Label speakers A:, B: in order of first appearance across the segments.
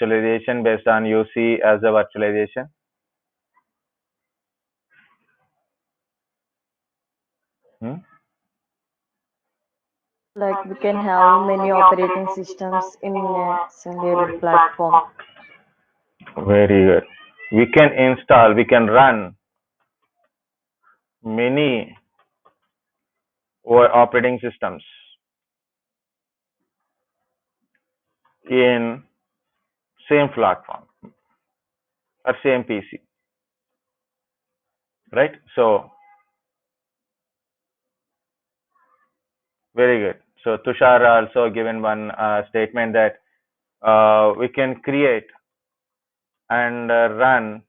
A: virtualization based on UC as a virtualization?
B: Like we can have many operating systems in a single platform.
A: Very good. We can run many operating systems in same platform or same PC, right? So very good. So Tushar also given one statement that we can create and run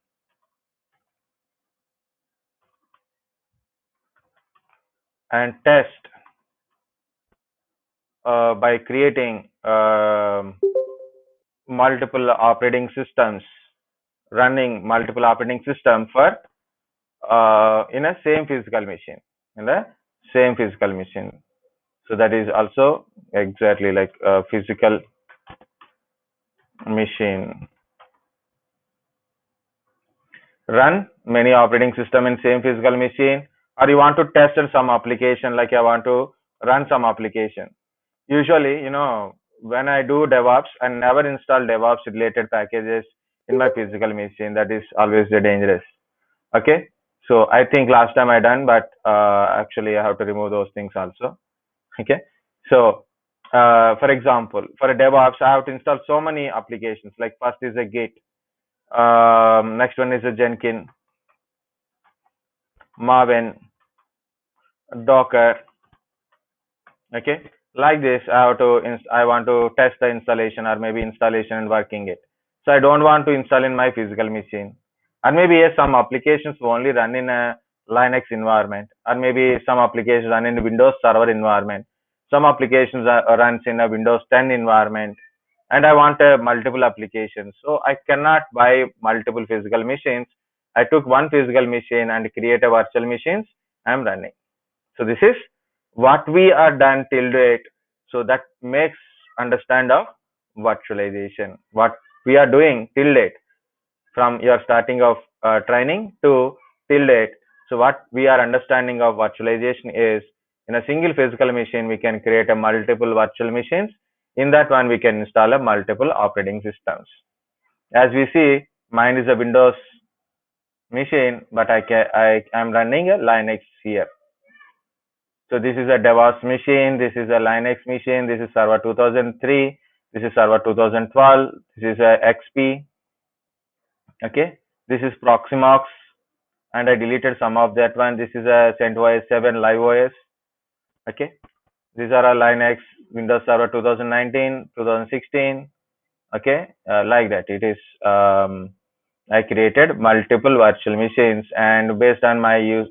A: and test by creating multiple operating systems, running multiple operating system for in a same physical machine, in the same physical machine. So that is also exactly like a physical machine. Run many operating system in same physical machine, or you want to test some application, like I want to run some application. Usually, when I do DevOps, I never install DevOps related packages in my physical machine. That is always dangerous. Okay. So I think last time I done, but actually I have to remove those things also. Okay. So for example, for a DevOps, I have to install so many applications. Like first is a Git, next one is a Jenkins, Maven, Docker. Okay, like this. I want to test the installation or maybe installation and working it. So I don't want to install in my physical machine, or maybe yes, some applications only run in a Linux environment, or maybe some applications run in Windows Server environment. Some applications runs in a Windows 10 environment, and I want multiple applications. So I cannot buy multiple physical machines. I took one physical machine and create a virtual machines I'm running. So this is what we are done till date. So that makes understand of virtualization. What we are doing till date from your starting of training to till date. So what we are understanding of virtualization is in a single physical machine we can create a multiple virtual machines. In that one we can install a multiple operating systems. As we see, mine is a Windows machine, but I am running a Linux here. So this is a DevOps machine, this is a Linux machine, this is Server 2003, this is Server 2012, this is a XP, okay. This is Proximox, and I deleted some of that one. This is a CentOS 7 LiveOS, okay. These are a Linux, Windows Server 2019, 2016, okay. Like that. It is, I created multiple virtual machines, and based on my use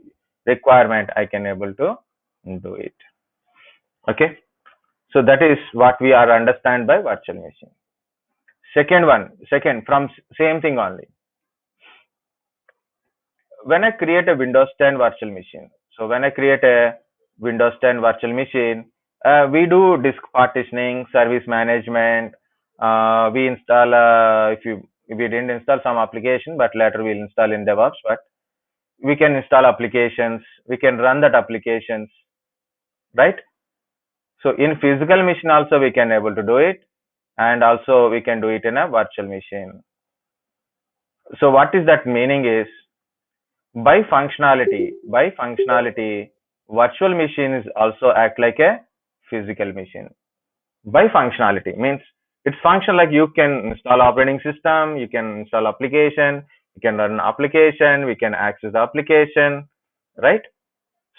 A: requirement, I can able to do it, okay. So that is what we are understand by virtual machine. Second from same thing only. When I create a Windows 10 virtual machine, so when I create a Windows 10 virtual machine, we do disk partitioning, service management. We install if we didn't install some application, but later we'll install in DevOps. But we can install applications. We can run that applications, right? So in physical machine also we can able to do it, and also we can do it in a virtual machine. So what is that meaning is by functionality, virtual machines also act like a physical machine. By functionality means it's function like you can install operating system, you can install application, you can run application, we can access the application, right?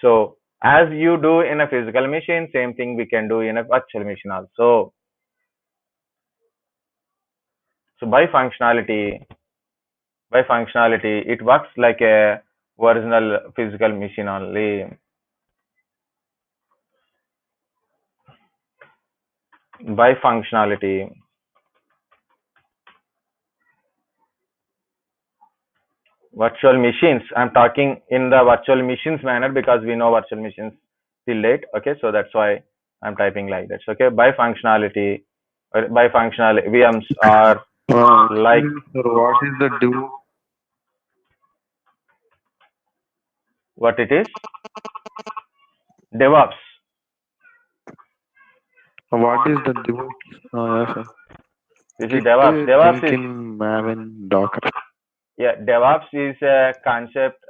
A: So as you do in a physical machine, same thing we can do in a virtual machine also. So by functionality, it works like a original physical machine only. By functionality, virtual machines, I'm talking in the virtual machines manner because we know virtual machines till late, okay. So that's I'm typing like that. So, okay, by functionality, VMs are Like
C: Sir, what is the div?
A: what it is? DevOps.
C: What is the div? Yes, sir.
A: This is
C: Git,
A: DevOps. DevOps is
C: Jenkins, Maven, Docker.
A: yeah. DevOps is a concept.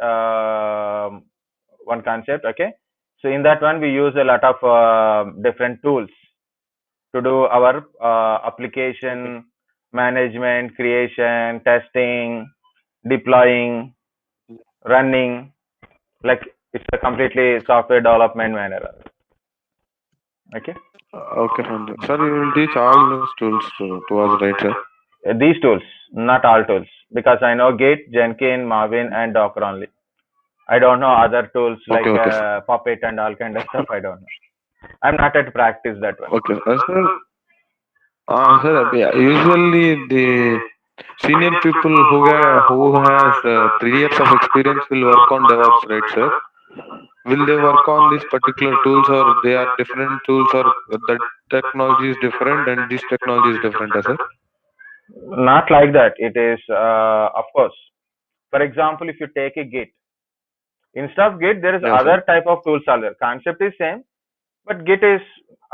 A: One concept. Okay. So in that one, we use a lot of different tools to do our
C: Okay.
A: application management, creation, testing, deploying, running. Like it's a completely software development manner. Okay.
C: Okay, fine. Sir, you will teach all those tools to us, right, sir?
A: These tools, not all tools, because I know Git, Jenkins, Maven, and Docker only. I don't know other tools
C: Okay,
A: like
C: okay, sir.
A: Puppet and all kind of stuff. I don't know. I'm not at practice that one.
C: Okay, sir. Sir, yeah, usually the senior people who has 3 years of experience will work on DevOps, right, sir? Will they work on these particular tools, or they are different tools, or the technology is different and this technology is different, sir?
A: Not like that. It is, of course. For example, if you take a Git, instead of Git, there is
C: Yeah, sir.
A: other type of tools are there. Concept is same, but Git is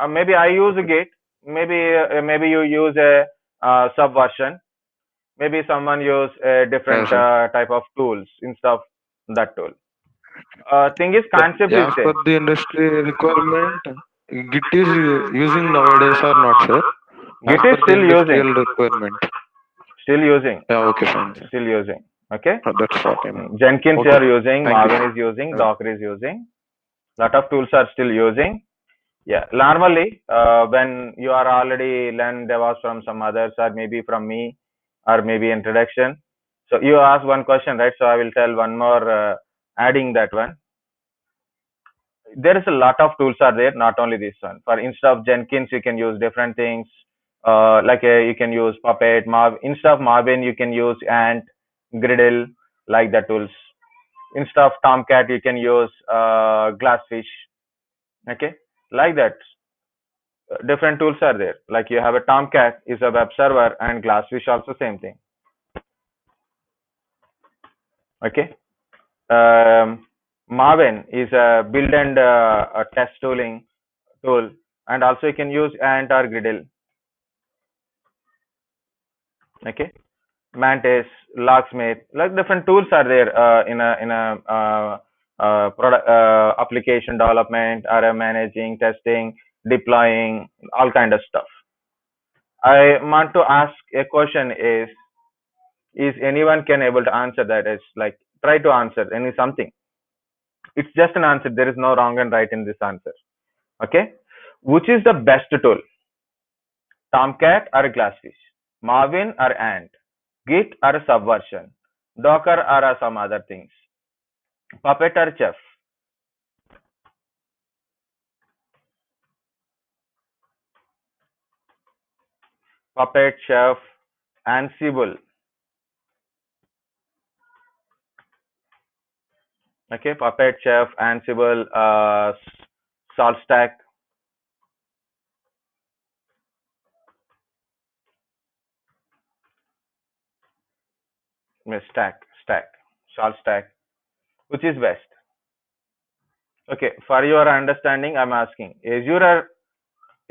A: maybe I use a Git. Maybe you use a subversion. Maybe someone use a
C: Yeah,
A: different
C: sir.
A: type of tools instead of that tool. Thing is,
C: But
A: concept is
C: as per
A: same.
C: the industry requirement, Git is using nowadays or not, sir? As
A: Git is
C: per the
A: still using,
C: industrial requirement.
A: still using,
C: Yeah, okay, fine, sir.
A: still using. Okay.
C: That's what I mean.
A: Jenkins you
C: Okay,
A: are using,
C: thank you.
A: Maven is using,
C: Uh,
A: Docker is using. Lot of tools are still using. Yeah, normally when you are already learn DevOps from some others or maybe from me or maybe introduction. So you ask one question, right? So I will tell one more adding that one. There is a lot of tools are there, not only this one. For instead of Jenkins, you can use different things. You can use Puppet, instead of Maven, you can use Ant, Gradle, like the tools. Instead of Tomcat, you can use Glassfish. Okay, like that. Different tools are there. Like you have a Tomcat is a web server and Glassfish also same thing. Okay. Maven is a build and a test tooling tool, and also you can use Ant or Gradle. Okay. Mantis, Locksmith, like different tools are there in a product application development or managing, testing, deploying, all kind of stuff. I want to ask a question is anyone can able to answer that? Is like try to answer any something. It's just an answer. There is no wrong and right in this answer. Okay, which is the best tool? Tomcat or Glassfish? Maven or Ant? Git or Subversion? Docker or some other things? Puppet or Chef? Puppet, Chef, Ansible. Okay, Puppet, Chef, Ansible, SaltStack, Stack, SaltStack. Which is best? Okay, for your understanding, I'm asking Azure or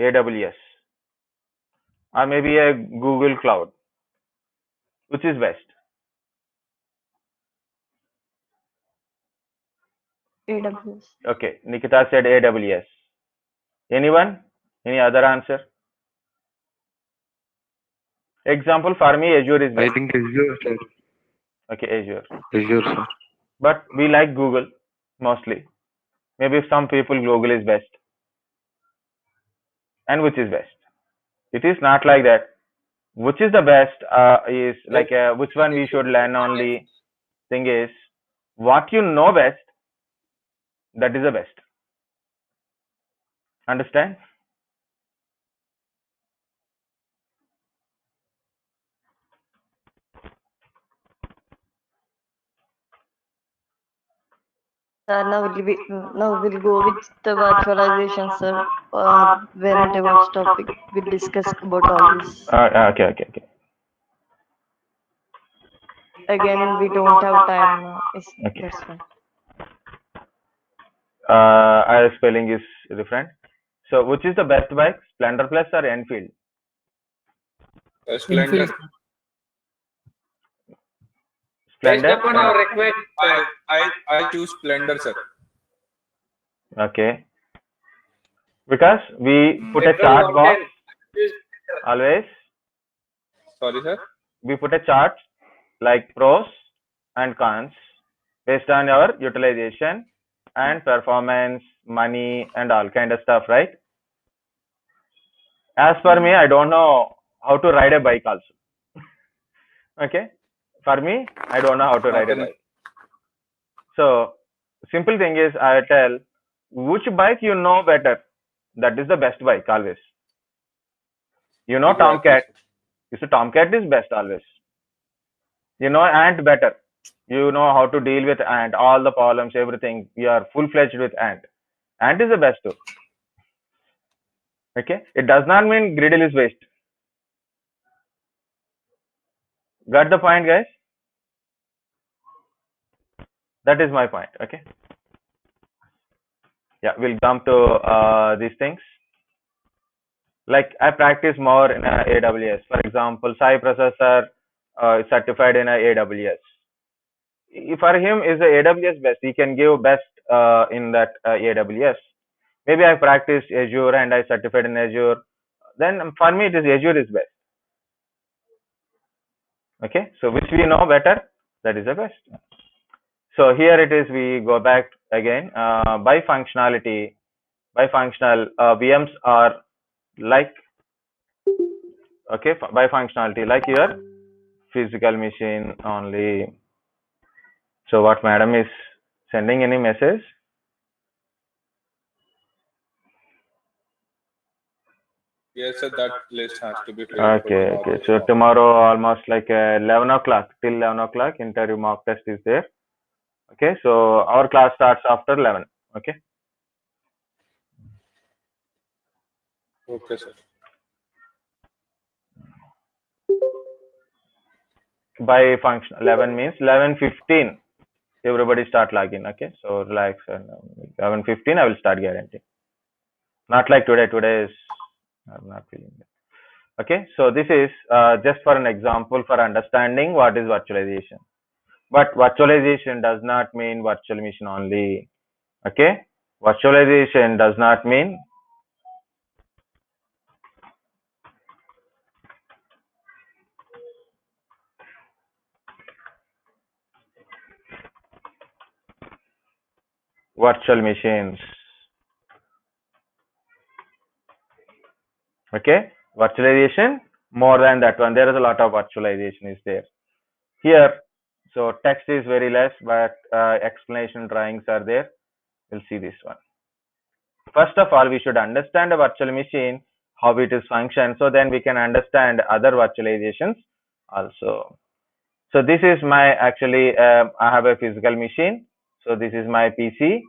A: AWS or maybe a Google Cloud. Which is best?
B: AWS.
A: Okay, Nikita said AWS. Anyone? Any other answer? Example for me, Azure is
C: I
A: best.
C: think Azure, sir.
A: Okay, Azure.
C: Azure, sir.
A: But we like Google mostly. Maybe some people Google is best. And which is best? It is not like that. Which is the best is like which one we should learn only. Thing is, what you know best, that is the best. Understand?
B: Now we'll go with the virtualization, sir. When DevOps topic, we'll discuss about all this.
A: Okay, okay, okay.
B: again we don't have time.
A: Okay.
B: That's why.
A: Our spelling is different. So, which is the best bike, Splendor Plus or Enfield?
D: Splendor.
E: Enfield.
D: Based
A: Splendor.
D: upon our requirement, I choose Splendor, sir.
A: Okay. Because we put a
D: Petrol
A: chart box
D: mountain.
A: always.
D: Sorry, sir.
A: We put a chart like pros and cons based on your utilization and performance, money, and all kind of stuff, right? As for me, I don't know how to ride a bike also. Okay. For me, I don't know how to ride a
D: Okay.
A: bike. So, simple thing is, I tell which bike you know better. That is the best bike always. You know
D: Exactly.
A: Tomcat. You see, Tomcat is best always. You know Ant better. You know how to deal with Ant, all the problems, everything. You are full-fledged with Ant. Ant is the best too. Okay. It does not mean Griddle is waste. Got the point, guys? That is my point. Okay. Yeah, we'll jump to these things. Like I practice more in AWS. For example, Sai Prasad sir is certified in AWS. For him, is the AWS best? He can give best in that AWS. Maybe I practice Azure and I certified in Azure. Then for me, it is Azure is best. Okay, so which we know better, that is the best. So here it is. We go back again by functionality. By functional VMs are like, okay, by functionality like your physical machine only. So what madam is sending any message?
D: Yes, sir. That list has to be filled for
A: Okay,
D: tomorrow.
A: okay. So tomorrow almost like 11 o'clock, till 11 o'clock interview mock test is there. Okay, so our class starts after 11. Okay.
D: Okay, sir.
A: By function 11 means 11:15 everybody start logging. Okay, so relax, and 11:15 I will start guarantee. Not like today. Today is I'm not feeling it. Okay, so this is just for an example for understanding what is virtualization. But virtualization does not mean virtual machine only. Okay, virtualization does not mean virtual machines. Okay, virtualization more than that one. There is a lot of virtualization is there here. So text is very less, but explanation drawings are there. We'll see this one. First of all, we should understand a virtual machine, how it is function, so then we can understand other virtualizations also. So this is my actually I have a physical machine. So this is my PC,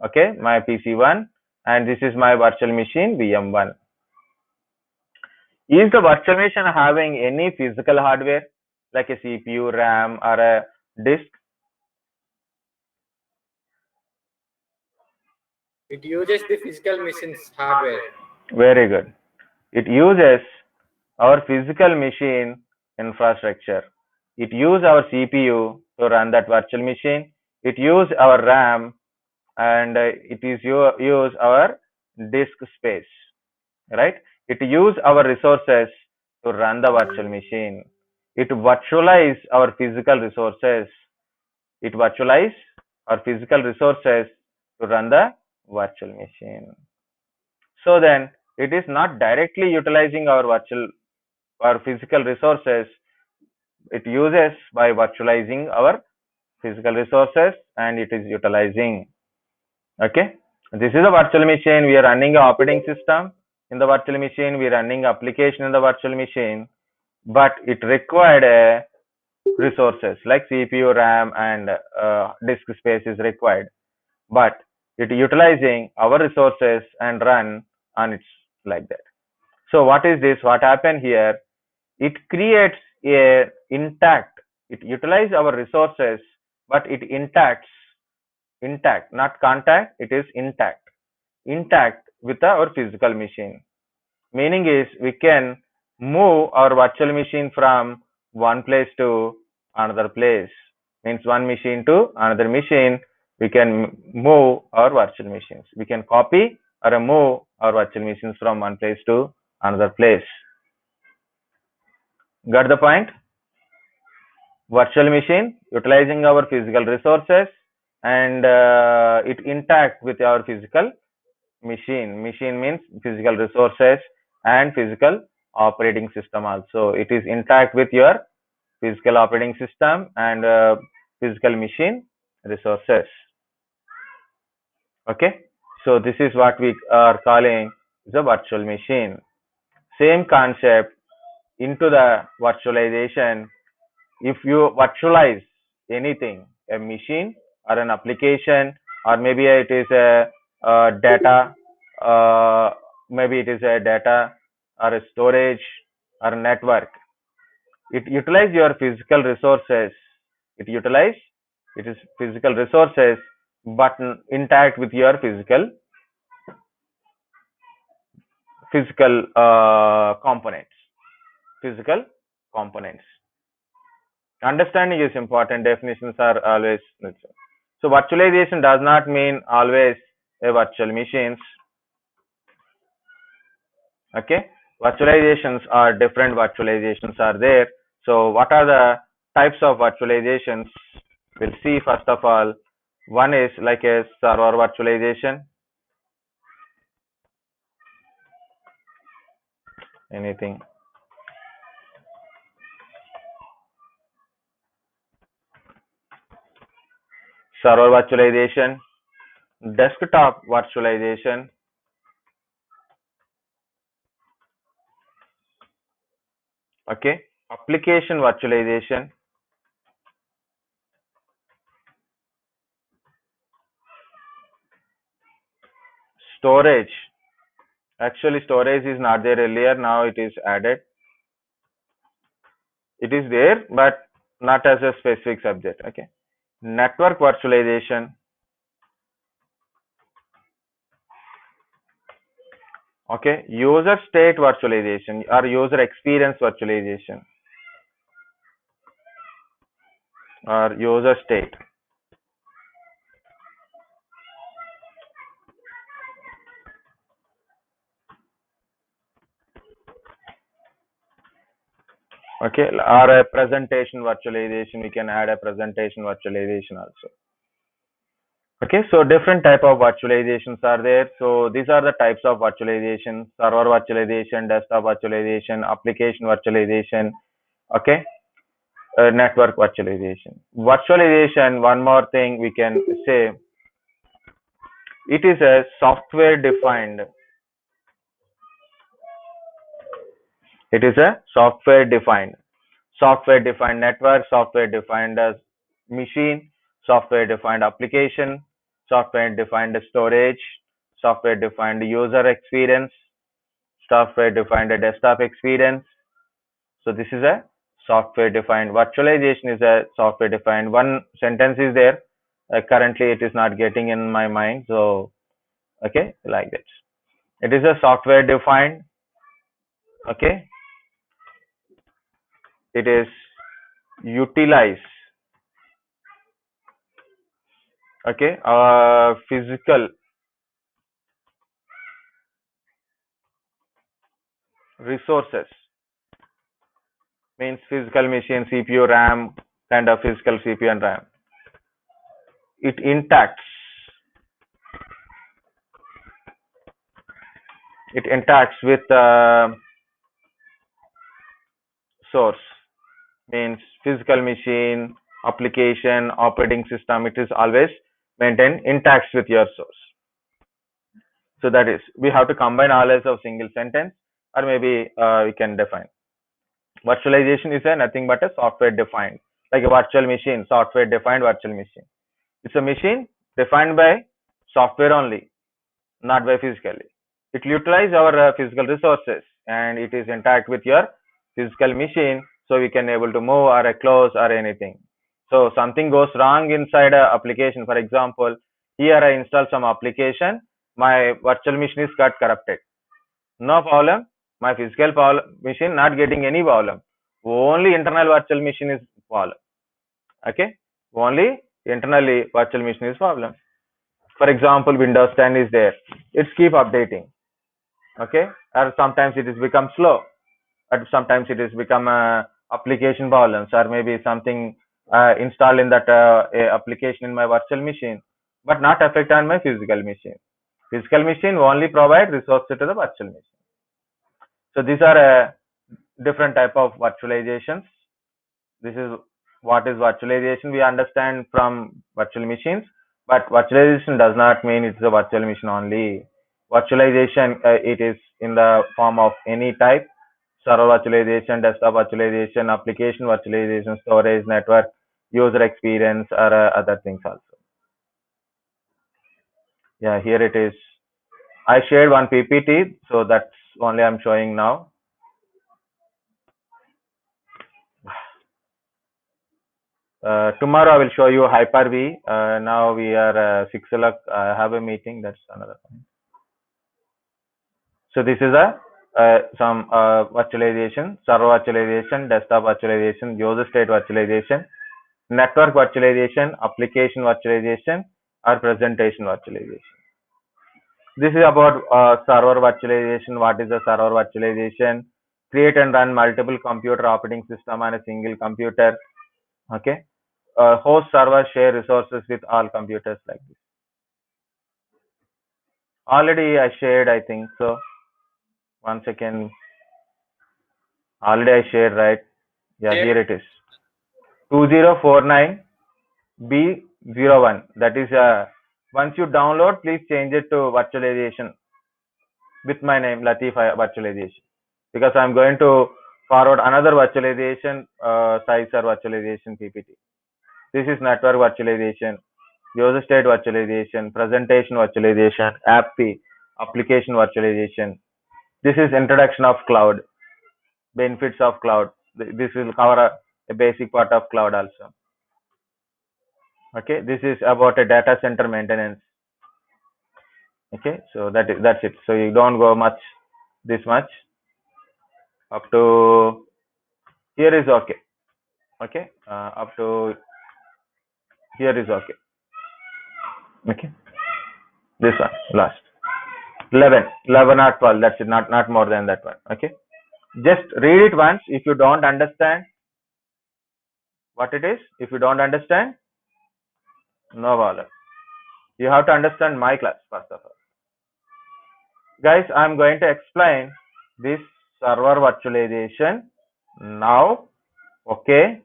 A: okay, my PC1, and this is my virtual machine VM1. Is the virtual machine having any physical hardware like a CPU, RAM, or a disk?
E: It uses the physical machine's hardware.
A: Very good. It uses our physical machine infrastructure. It uses our CPU to run that virtual machine. It uses our RAM, and it is use our disk space, right? It uses our resources to run the virtual machine. It virtualize our physical resources. It virtualize our physical resources to run the virtual machine. So then it is not directly utilizing our physical resources. It uses by virtualizing our physical resources, and it is utilizing. Okay, this is a virtual machine. We are running an operating system in the virtual machine. We are running application in the virtual machine, but it required a resources like CPU, RAM, and disk space is required. But it utilizing our resources and run on its like that. So what is this? What happened here? It creates a intact It utilizes our resources, but it intact, not contact, it is intact with our physical machine. Meaning is we can move our virtual machine from one place to another place. Means one machine to another machine, we can move our virtual machines. We can copy or move our virtual machines from one place to another place. Got the point? Virtual machine utilizing our physical resources and it intact with our physical machine. Machine means physical resources and physical operating system also. It is intact with your physical operating system and physical machine resources. Okay, so this is what we are calling the virtual machine. Same concept into the virtualization. If you virtualize anything, a machine or an application, or maybe it is a data, maybe it is a data or a storage or a network, it utilize your physical resources. It is physical resources, but intact with your physical components. Physical components. Understanding is important. Definitions are always necessary. So virtualization does not mean always a virtual machines. Okay, virtualizations are different. Virtualizations are there. So what are the types of virtualizations? We'll see first of all. One is like a server virtualization. Anything. Server virtualization, desktop virtualization, okay, application virtualization, storage. Actually, storage is not there earlier. Now it is added. It is there, but not as a specific subject. Okay, network virtualization. Okay, user state virtualization or user experience virtualization or user state. Okay, or a presentation virtualization. We can add a presentation virtualization also. Okay, so different type of virtualizations are there. So these are the types of virtualization: server virtualization, desktop virtualization, application virtualization, okay, network virtualization. Virtualization, one more thing we can say, it is a software defined. It is a software defined network, software defined machine, software defined application, software defined storage, software defined user experience, software defined desktop experience. So this is a software defined. Virtualization is a software defined. One sentence is there. Currently it is not getting in my mind. So okay, like that. It is a software defined. Okay, it is utilize. Okay, physical resources, means physical machine, CPU, RAM, kind of physical CPU and RAM. It intacts with source, means physical machine, application, operating system. It is always maintained intact with your source. So that is, we have to combine all as a single sentence, or maybe we can define. Virtualization is nothing but a software defined, like a virtual machine, software defined virtual machine. It's a machine defined by software only, not by physically. It utilizes our physical resources and it is intact with your physical machine. so we can able to move or close or anything. So something goes wrong inside a application. For example, here I install some application, my virtual machine is got corrupted. No problem. My physical machine not getting any problem. Only internal virtual machine is problem. Okay. Only internally virtual machine is problem. For example, Windows 10 is there. It's keep updating. Okay. Or sometimes it is become slow. Or sometimes it is become application problems, or maybe something installed in that application in my virtual machine, but not affect on my physical machine. Physical machine only provide resources to the virtual machine. So these are different type of virtualizations. This is what is virtualization we understand from virtual machines, but virtualization does not mean it's a virtual machine only. Virtualization it is in the form of any type: server virtualization, desktop virtualization, application virtualization, storage, network, user experience, or other things also. Yeah, here it is. I shared one PPT, so that's only I'm showing now. Tomorrow I will show you Hyper-V. Now we are 6 o'clock. I have a meeting. That's another point. So this is some virtualization: server virtualization, desktop virtualization, user state virtualization, network virtualization, application virtualization, or presentation virtualization. This is about server virtualization. What is a server virtualization? Create and run multiple computer operating system on a single computer. Okay. Host server share resources with all computers like this. Already I shared, I think so. One second. Already I shared, right? Yeah,
E: Yeah.
A: here it is. 2049B01. That is once you download, please change it to virtualization with my name, Latif virtualization, because I'm going to forward another virtualization, Sizer virtualization PPT. This is network virtualization, user state virtualization, presentation virtualization, AppP, application virtualization. This is introduction of cloud, benefits of cloud. This will cover a basic part of cloud also. Okay, this is about a data center maintenance. Okay, so that's it. So you don't go much, this much up to here is okay. Okay, up to here is okay. Okay, this one last 11 or 12. That's it. Not more than that one. Okay, just read it once. If you don't understand what it is, if you don't understand, no bother. You have to understand my class first of all. Guys, I'm going to explain this server virtualization now. Okay.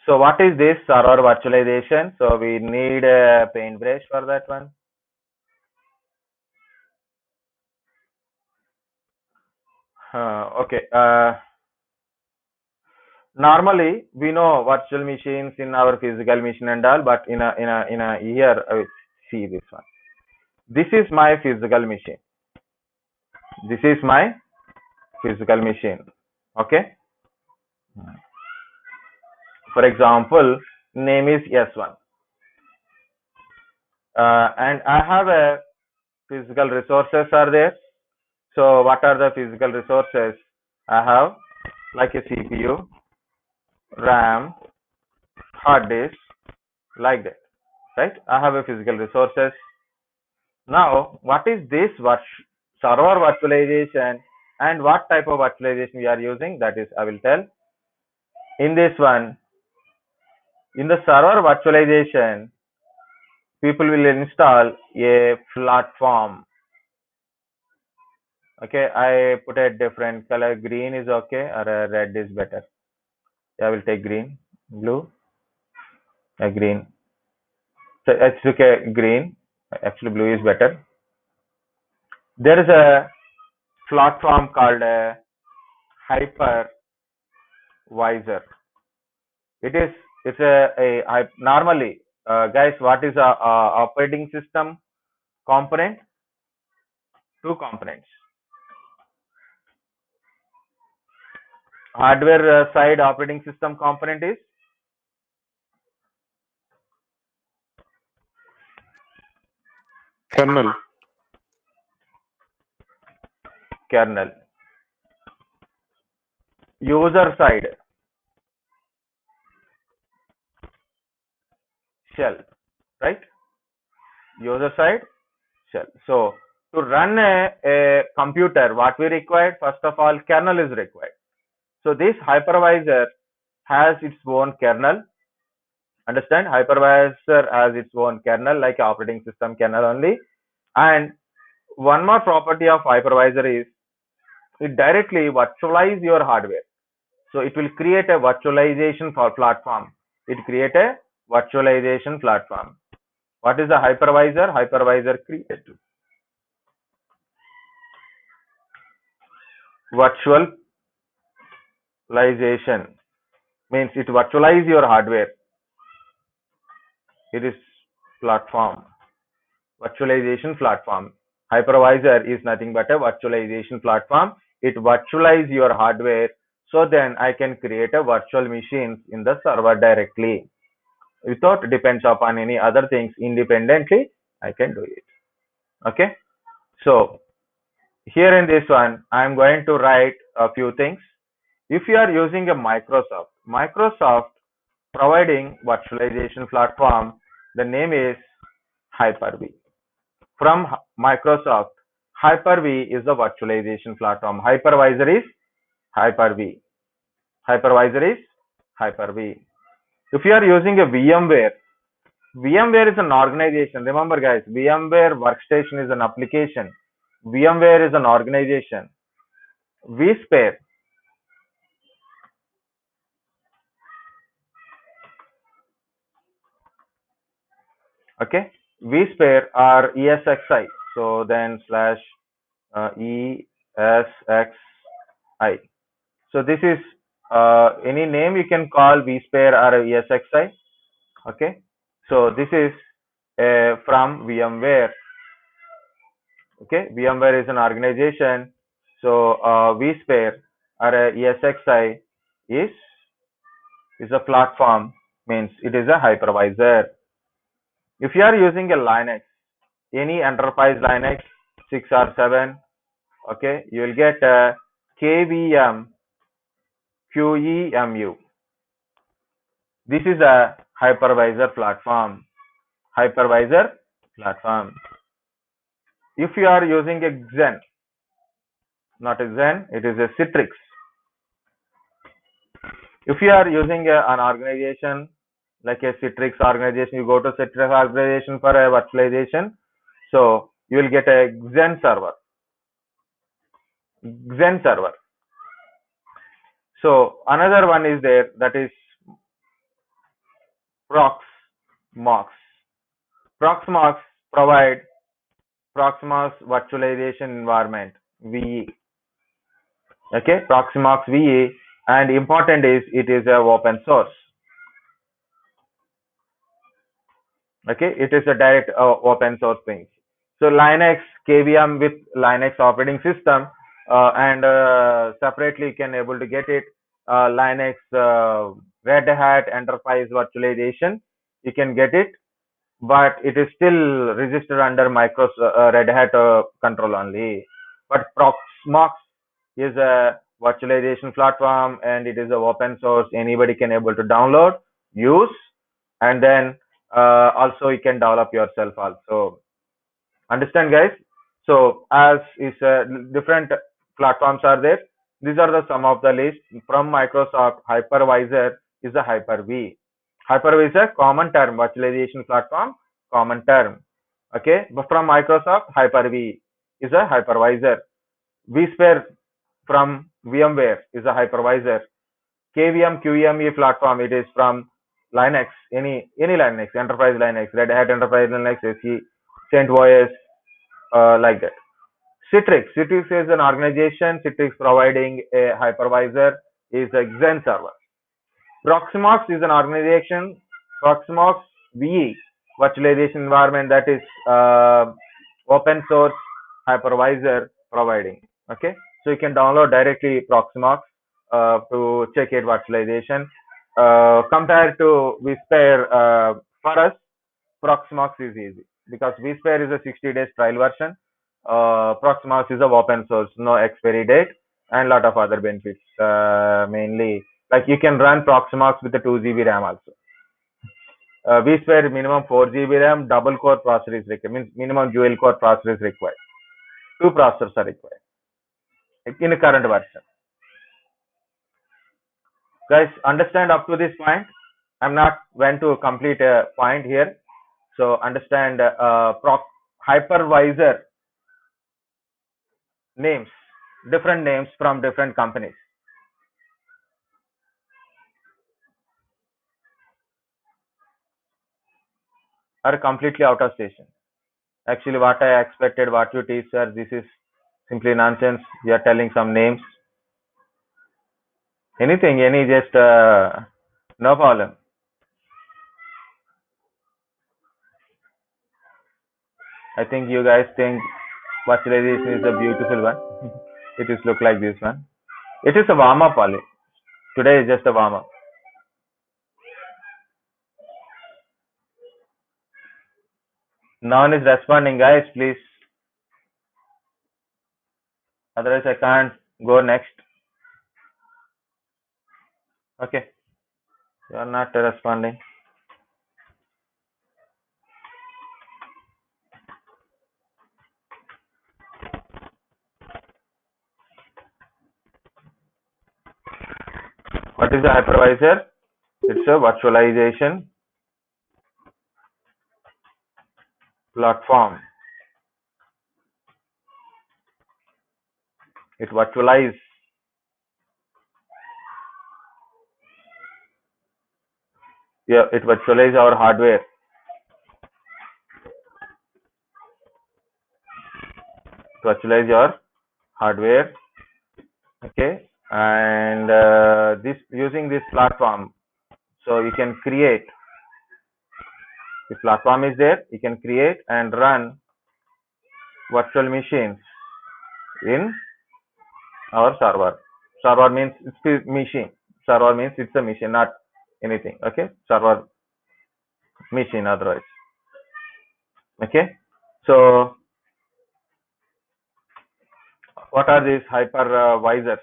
A: So what is this server virtualization? So we need a paintbrush for that one. Okay. Normally we know virtual machines in our physical machine and all, but in a here see this one. This is my physical machine. This is my physical machine. Okay. For example, name is S1, and I have a physical resources are there. So what are the physical resources? I have like a CPU, RAM, hard disk, like that, right? I have a physical resources. Now, what is this server virtualization and what type of virtualization we are using? That is, I will tell. In this one, in the server virtualization, people will install a platform. Okay, I put a different color. Green is okay, or red is better. I will take green, blue, green. So it's okay, green. Actually, blue is better. There is a platform called a Hypervisor. It is It's normally, guys, what is a operating system component? Two components. Hardware side operating system component is
C: Kernel.
A: kernel. User side shell, right? User side shell. So to run a computer, what we require, first of all, kernel is required. So this hypervisor has its own kernel. Understand? Hypervisor has its own kernel, like operating system kernel only. And one more property of hypervisor is it directly virtualize your hardware. So it will create a virtualization for platform. It create a virtualization platform. What is the hypervisor? Hypervisor create virtualization, means it virtualize your hardware. It is platform, virtualization platform. Hypervisor is nothing but a virtualization platform. It virtualize your hardware, so then I can create a virtual machines in the server directly without depends upon any other things. Independently I can do it. Okay, so here in this one I am going to write a few things. If you are using a Microsoft providing virtualization platform, the name is Hyper-V. From Microsoft, Hyper-V is the virtualization platform. Hypervisor is Hyper-V. Hypervisor is Hyper-V. If you are using a VMware, VMware is an organization. Remember guys, VMware Workstation is an application. VMware is an organization. vSphere, okay, vSphere or ESXi. So then slash ESXi. So this is any name you can call vSphere or ESXi. Okay, so this is from VMware. Okay, VMware is an organization. So vSphere or ESXi is a platform, means it is a hypervisor. If you are using a Linux, any enterprise Linux 6 or 7, okay, you will get a KVM QEMU. This is a hypervisor platform. Hypervisor platform. If you are using a Xen, not a Xen, it is a Citrix. If you are using an organization like a Citrix organization, you go to Citrix organization for a virtualization. So you will get a Xen server. Xen server. So another one is there, that is Proxmox. Proxmox provide Proxmox virtualization environment, VE. Okay, Proxmox VE, and important is it is a open source. Okay, it is a direct open source thing. So Linux KVM with Linux operating system, and separately you can able to get it Linux Red Hat Enterprise Virtualization. You can get it, but it is still registered under Microsoft Red Hat control only. But Proxmox is a virtualization platform, and it is a open source. Anybody can able to download, use, and then also you can develop yourself also. Understand guys? So as is different platforms are there. These are the some of the list. From Microsoft, hypervisor is a Hyper-V. Hyper-V is a common term, virtualization platform, common term. Okay, but from Microsoft, Hyper-V is a hypervisor. vSphere from VMware is a hypervisor. KVM QEMU platform, it is from Linux, any Linux, Enterprise Linux, Red Hat Enterprise Linux, SE, CentOS, like that. Citrix is an organization. Citrix providing a hypervisor is a Xen server. Proximox is an organization. Proximox VE virtualization environment, that is open source hypervisor providing. Okay, so you can download directly Proximox to check it virtualization. Compared to vSphere, for us, Proximox is easy because vSphere is a 60 days trial version. Proximox is a open source, no expiry date, and lot of other benefits. Mainly, like you can run Proximox with a 2 GB RAM also. vSphere minimum 4 GB RAM, double core processor is required. Means minimum dual core processor is required. 2 processors are required in the current version. Guys, understand up to this point? I'm not went to complete a point here. So understand hypervisor names, different names from different companies. Are completely out of station. Actually, what I expected, what you teach, sir, this is simply nonsense. You are telling some names. Anything, any just no problem. I think you guys think virtualization is a beautiful one. It is look like this one. It is a warm up only. Today is just a warm up. No one is responding, guys. Please. Otherwise, I can't go next. Okay. You are not responding. What is a hypervisor? It's a virtualization platform. It virtualizes it virtualizes our hardware. Virtualize your hardware. Okay, and this using this platform, so you can create. The platform is there. You can create and run virtual machines in our server. Server means it's a machine. Server means it's a machine, not anything. Okay, server machine otherwise. Okay, so what are these hypervisors?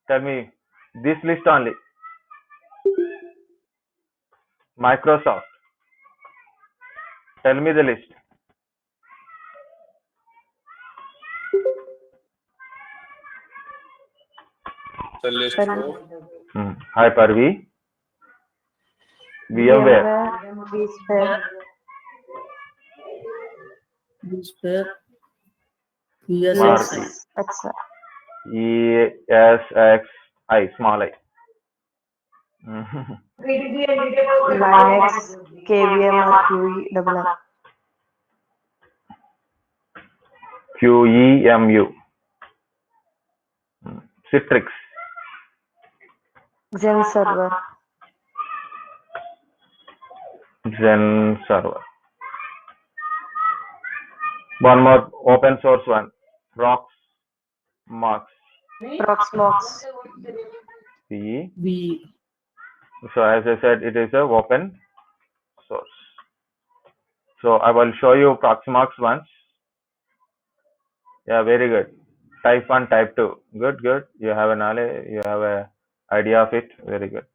A: Tell me this list only. Microsoft. Tell me the list.
D: The list for
A: Hyper-V, VMware,
B: vSphere,
F: vSphere,
A: Mark,
B: ESXi.
A: ESXi, small I.
B: Linux, KVM or QEMU.
A: QEMU, Citrix,
B: Zen server.
A: Zen server. One more open source one, Proxmox.
B: Proxmox.
F: V.
A: So as I said, it is a open source. So I will show you Proxmox once. Yeah, very good. Type 1, type 2. Good, good. You have a knowledge, you have a idea of it. Very good.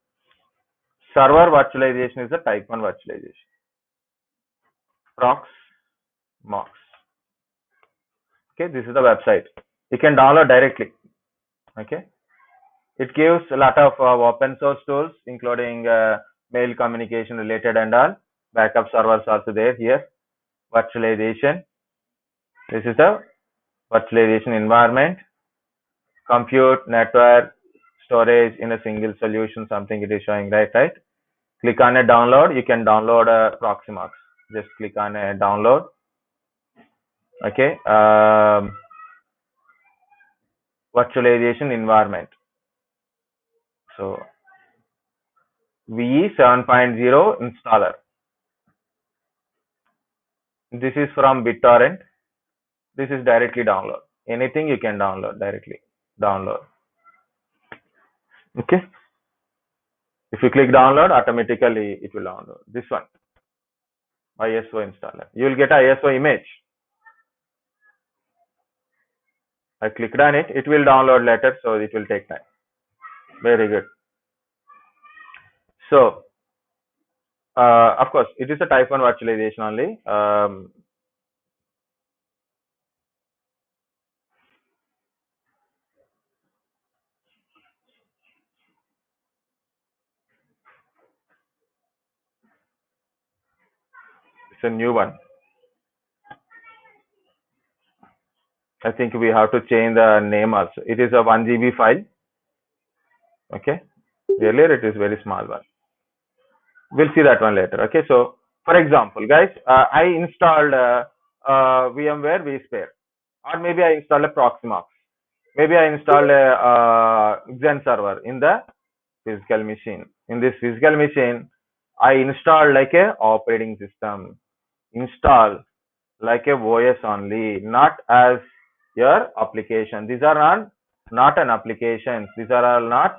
A: Server virtualization is a type 1 virtualization. Proxmox. Okay, this is the website. You can download directly. Okay. It gives a lot of open source tools, including mail communication related and all. Backup servers also there here. Virtualization. This is the virtualization environment. Compute, network, storage in a single solution, something it is showing, right? Click on a download. You can download a Proximox. Just click on a download. Okay. virtualization environment. So VE 7.0 installer. This is from BitTorrent. This is directly download. Anything you can download directly. Download. Okay. If you click download, automatically it will download. This one, ISO installer. You will get a ISO image. I clicked on it. It will download later, so it will take time. Very good. So, of course, it is a type 1 virtualization only. It's a new one. I think we have to change the name also. It is a 1 GB file. Okay. Earlier it is very small one. We'll see that one later. Okay. So, for example, guys, I installed VMware vSphere, or maybe I installed a Proximox. Maybe I installed a Xen server in the physical machine. In this physical machine, I installed like a operating system. Install like a OS only, not as your application. These are not an application. These are all not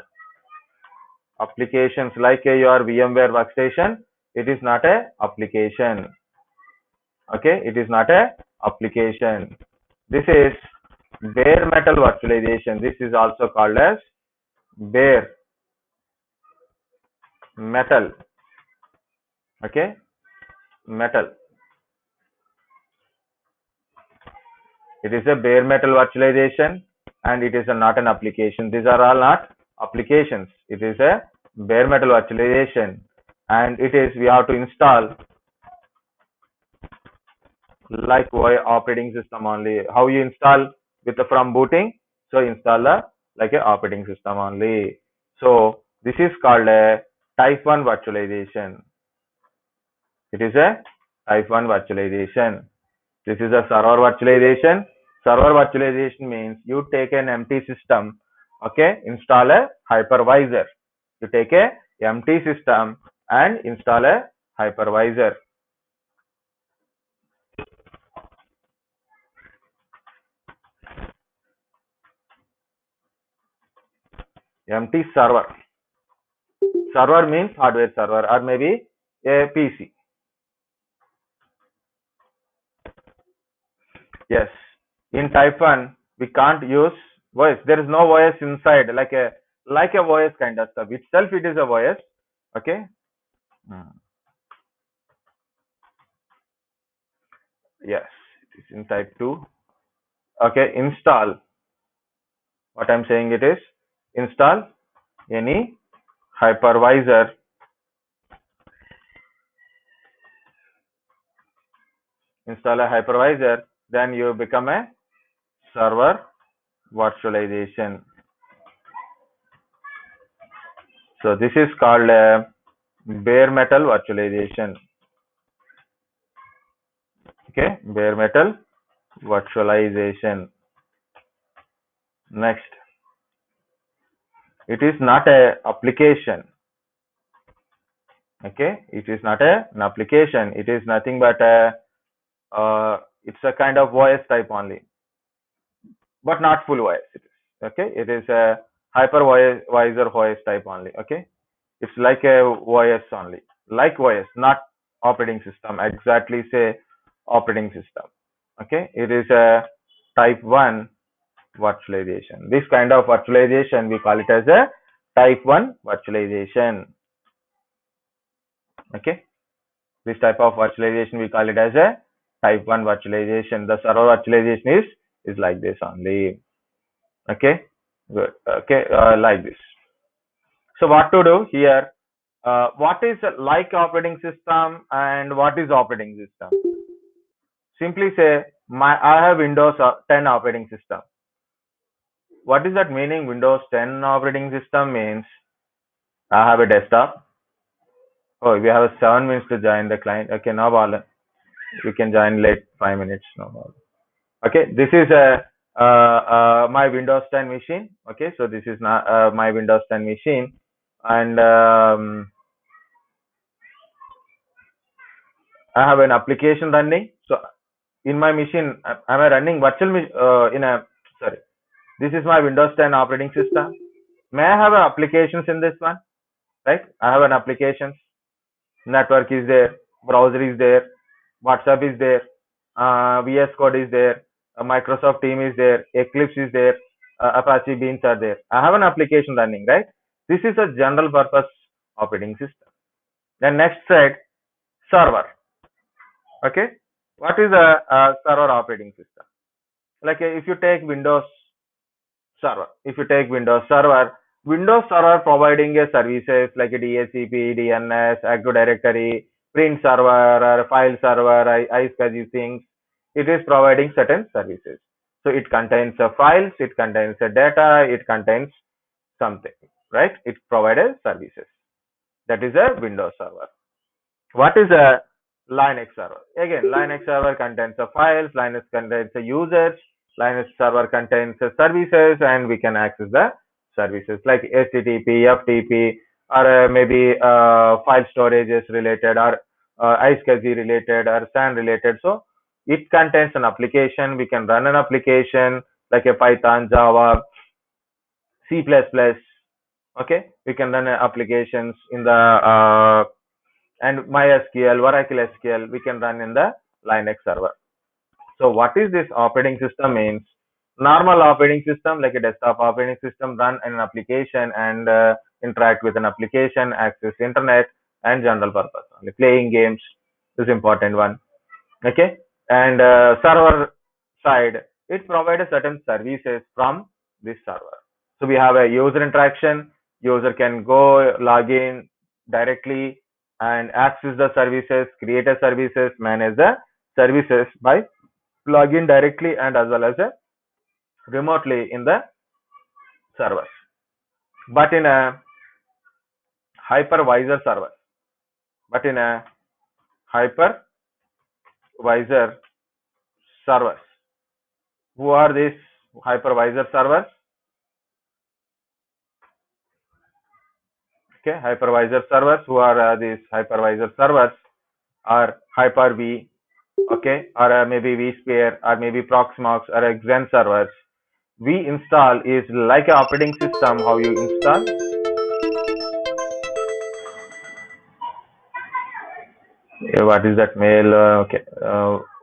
A: applications like your VMware workstation. It is not a application. Okay, it is not a application. This is bare metal virtualization. This is also called as bare metal. Okay, metal. It is a bare metal virtualization and it is not an application. These are all not applications. It is a bare metal virtualization and it is, we have to install like operating system only. How you install with the from booting? So install like a operating system only. So this is called a type 1 virtualization. It is a type 1 virtualization. This is a server virtualization. Server virtualization means you take an empty system, okay, install a hypervisor. You take a empty system and install a hypervisor. Empty server. Server means hardware server or maybe a PC. Yes, in type 1 we can't use voice. There is no voice inside, like a voice kind of stuff. Itself it is a voice. Okay. Yes, it is in type 2. Okay, install. What I'm saying it is install any hypervisor. Install a hypervisor, then you become a server virtualization. So this is called a bare metal virtualization. Okay, bare metal virtualization. Next, it is not a application. Okay, it is not an application. It is nothing but a it's a kind of voice type only, but not full voice. It is okay. It is a hypervisor voice type only. Okay, it's like a voice only, like voice, not operating system. Exactly say operating system. Okay, it is a type 1 virtualization. This kind of virtualization we call it as a type 1 virtualization. Okay, this type of virtualization we call it as a type 1 virtualization. The server virtualization is like this only. Okay, good. Okay, like this. So what to do here? What is like operating system and what is operating system? Simply say I have Windows 10 operating system. What is that meaning? Windows 10 operating system means I have a desktop. Oh, we have 7 minutes to join the client. Okay, no problem. You can join late 5 minutes. No problem. Okay, this is a my Windows 10 machine. Okay, so this is not my Windows 10 machine, and I have an application running. So in my machine, am I running virtual in a sorry? This is my Windows 10 operating system. May I have applications in this one? Right? I have an application. Network is there, browser is there, WhatsApp is there, VS Code is there, Microsoft Team is there, Eclipse is there, Apache Beans are there. I have an application running, right? This is a general purpose operating system. Then next side, server. Okay, what is a server operating system? Like if you take Windows Server, Windows Server providing a services like a DHCP, DNS, Active Directory, print server or file server, iSCSI things. It is providing certain services. So it contains files, it contains data, it contains something, right? It provides services. That is a Windows Server. What is a Linux server? Again, Linux server contains files, Linux contains users, Linux server contains services, and we can access the services like HTTP, FTP, or maybe file storage is related, or iSCSI related, or SAN related. So it contains an application. We can run an application like a Python, Java, C++. Okay, we can run applications in the and MySQL, Oracle SQL, we can run in the Linux server. So what is this operating system means? Normal operating system like a desktop operating system run an application and interact with an application, access internet and general purpose. Only playing games is important one. Okay, and server side, it provides certain services from this server. So we have a user interaction. User can go log in directly and access the services, create a services, manage the services by login directly and as well as remotely in the servers. But in a hypervisor server, servers, who are these hypervisor servers? Okay, hypervisor servers. Who are these hypervisor servers? Are Hyper-V, okay, or maybe vSphere, or maybe Proxmox, or Xen servers. We install is like an operating system. How you install? Yeah, what is that mail? Okay,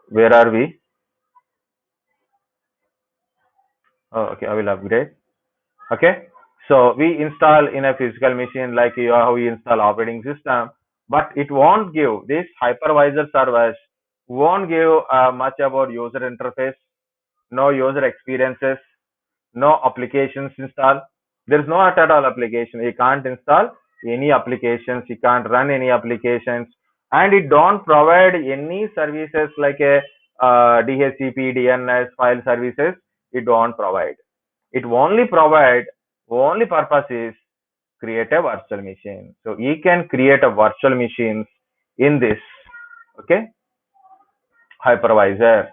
A: where are we? Oh, okay, I will upgrade. Okay, so we install in a physical machine like how you install operating system, but it won't give this hypervisor servers won't give much about user interface, no user experiences, no applications install. There's no at all application. You can't install any applications, you can't run any applications, and it don't provide any services like a DHCP, DNS file services. It don't provide. It only provide, only purpose is create a virtual machine. So you can create a virtual machines in this, okay, hypervisor.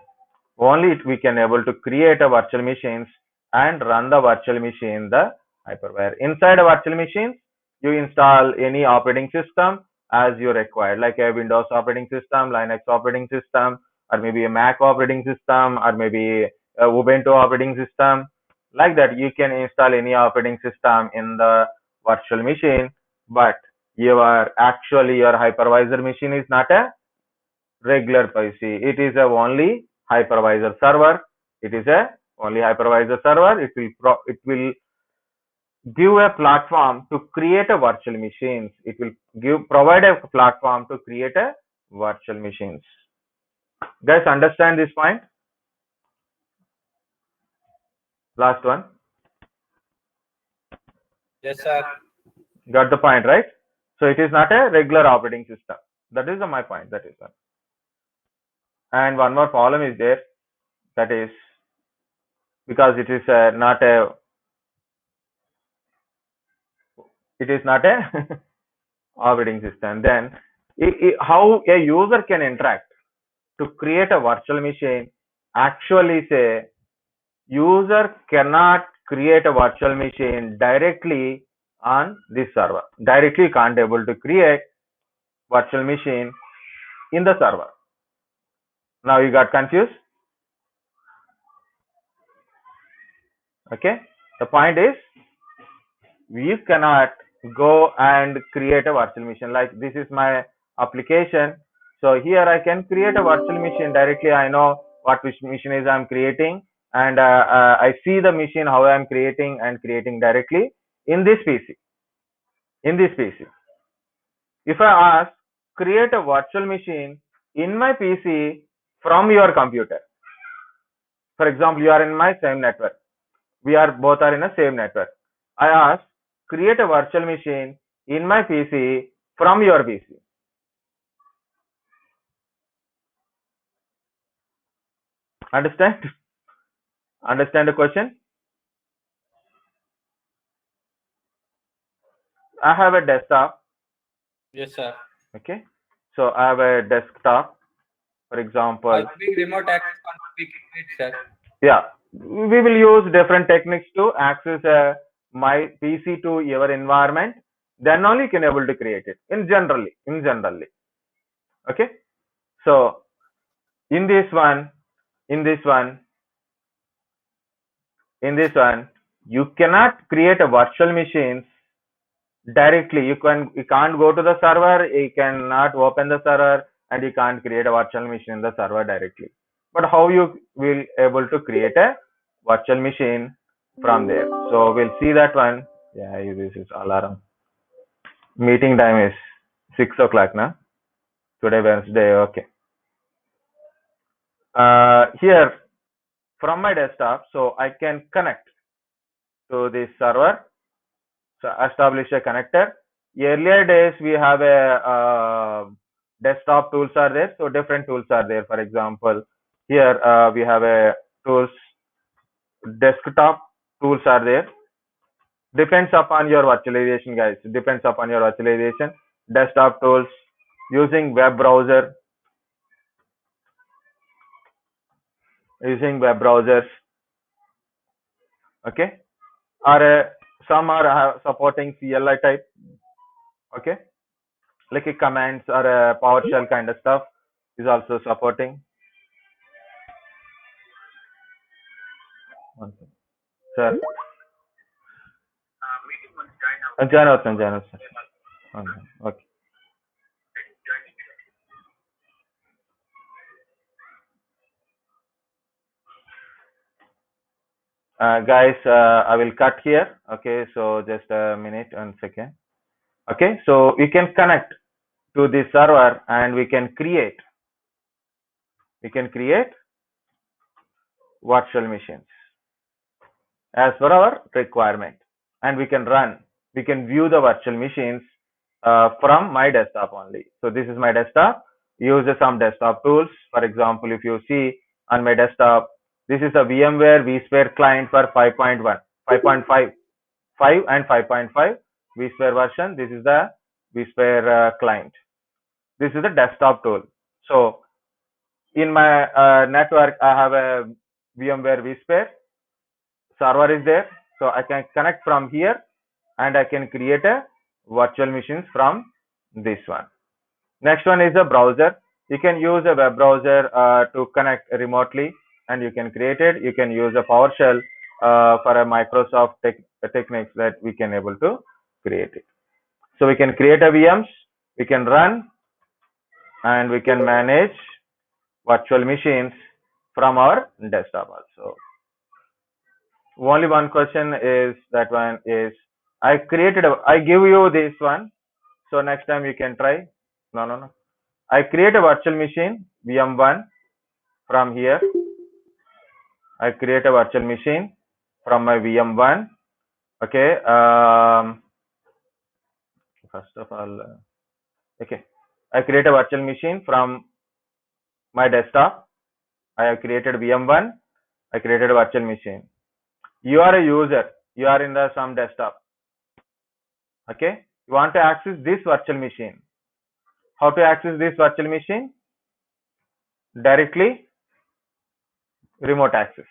A: Only we can able to create a virtual machines and run the virtual machine the hypervisor. Inside a virtual machine, you install any operating system as you require, like a Windows operating system, Linux operating system, or maybe a Mac operating system, or maybe a Ubuntu operating system. Like that, you can install any operating system in the virtual machine, but your hypervisor machine is not a regular PC. It is a only hypervisor server. It is a only hypervisor server. It will give a platform to create a virtual machines. It will provide a platform to create a virtual machines. Guys, understand this point? Last one.
E: Yes, sir.
A: Got the point, right? So it is not a regular operating system. That is my point. That is one. And one more problem is there. That is because it is not a operating system. Then how a user can interact to create a virtual machine? Actually, say user cannot create a virtual machine directly on this server. Directly you can't able to create virtual machine in the server. Now you got confused? Okay. The point is, we cannot go and create a virtual machine. Like this is my application. So here I can create a virtual machine directly. I know what which machine is I'm creating, and I see the machine how I'm creating and creating directly in this PC. In this PC. If I ask create a virtual machine in my PC from your computer, for example, you are in my same network. We are both are in a same network. I ask create a virtual machine in my PC from your PC. Understand? Understand the question? I have a desktop.
E: Yes, sir.
A: Okay. So I have a desktop, for example.
E: Big remote access can be created, sir.
A: Yeah, we will use different techniques to access my PC to your environment. Then only you can able to create it in generally. Okay. So in this one, you cannot create a virtual machines directly. You can't go to the server. You cannot open the server, and you can't create a virtual machine in the server directly. But how you will able to create a virtual machine from there? So we'll see that one. Yeah, this is alarm. Meeting time is 6 o'clock now. Today Wednesday. Okay. Here from my desktop, so I can connect to this server. So establish a connector. Earlier days we have a desktop tools are there, so different tools are there. For example, here we have a tools, desktop tools are there. Depends upon your virtualization, guys. Depends upon your virtualization. Desktop tools using web browser, okay, or some are supporting CLI type, okay, like a commands or a PowerShell kind of stuff is also supporting. Sir, join out, sir. Okay. Guys, I will cut here. Okay, so just a minute, 1 second. Okay, so we can connect to this server and we can create virtual machines as per our requirement, and we can view the virtual machines from my desktop only. So this is my desktop. Use some desktop tools. For example, if you see on my desktop, this is a VMware vSphere client for 5.1, 5.5, 5 and 5.5 vSphere version. This is the vSphere client. This is the desktop tool. So in my network, I have a VMware vSphere server is there. So I can connect from here and I can create a virtual machines from this one. Next one is a browser. You can use a web browser to connect remotely, and you can create it. You can use a PowerShell for a Microsoft techniques that we can able to create it. So we can create a VMs, we can run, and we can manage virtual machines from our desktop also. Only one question is that one is I give you this one, so next time you can try. No. I create a virtual machine VM1 from here. I create a virtual machine from my VM1. Okay. First of all, okay. I create a virtual machine from my desktop. I have created VM1. I created a virtual machine. You are a user. You are in some desktop. Okay. You want to access this virtual machine. How to access this virtual machine? Directly remote access.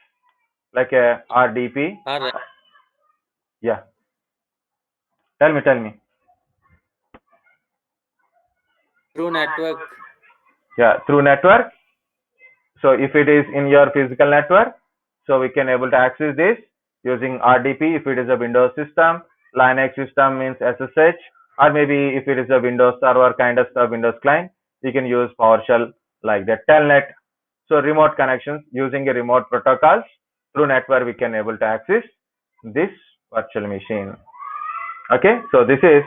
A: like a RDP.
E: All right.
A: Yeah. Tell me.
E: Through network.
A: Yeah, through network. So if it is in your physical network, so we can able to access this using RDP. If it is a Windows system, Linux system means SSH, or maybe if it is a Windows server kind of stuff, Windows client, you can use PowerShell like that. Telnet. So remote connections using a remote protocols through network, we can able to access this virtual machine. Okay, so this is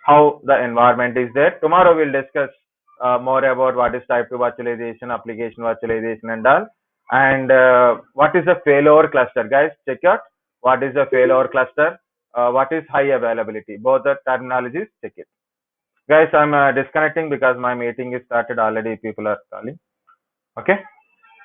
A: how the environment is there. Tomorrow we'll discuss more about what is type 2 virtualization, application virtualization and all, and what is a failover cluster. Guys, check out what is a failover cluster, what is high availability, both the terminologies, check it. Guys, I'm disconnecting because my meeting is started already, people are calling. Okay.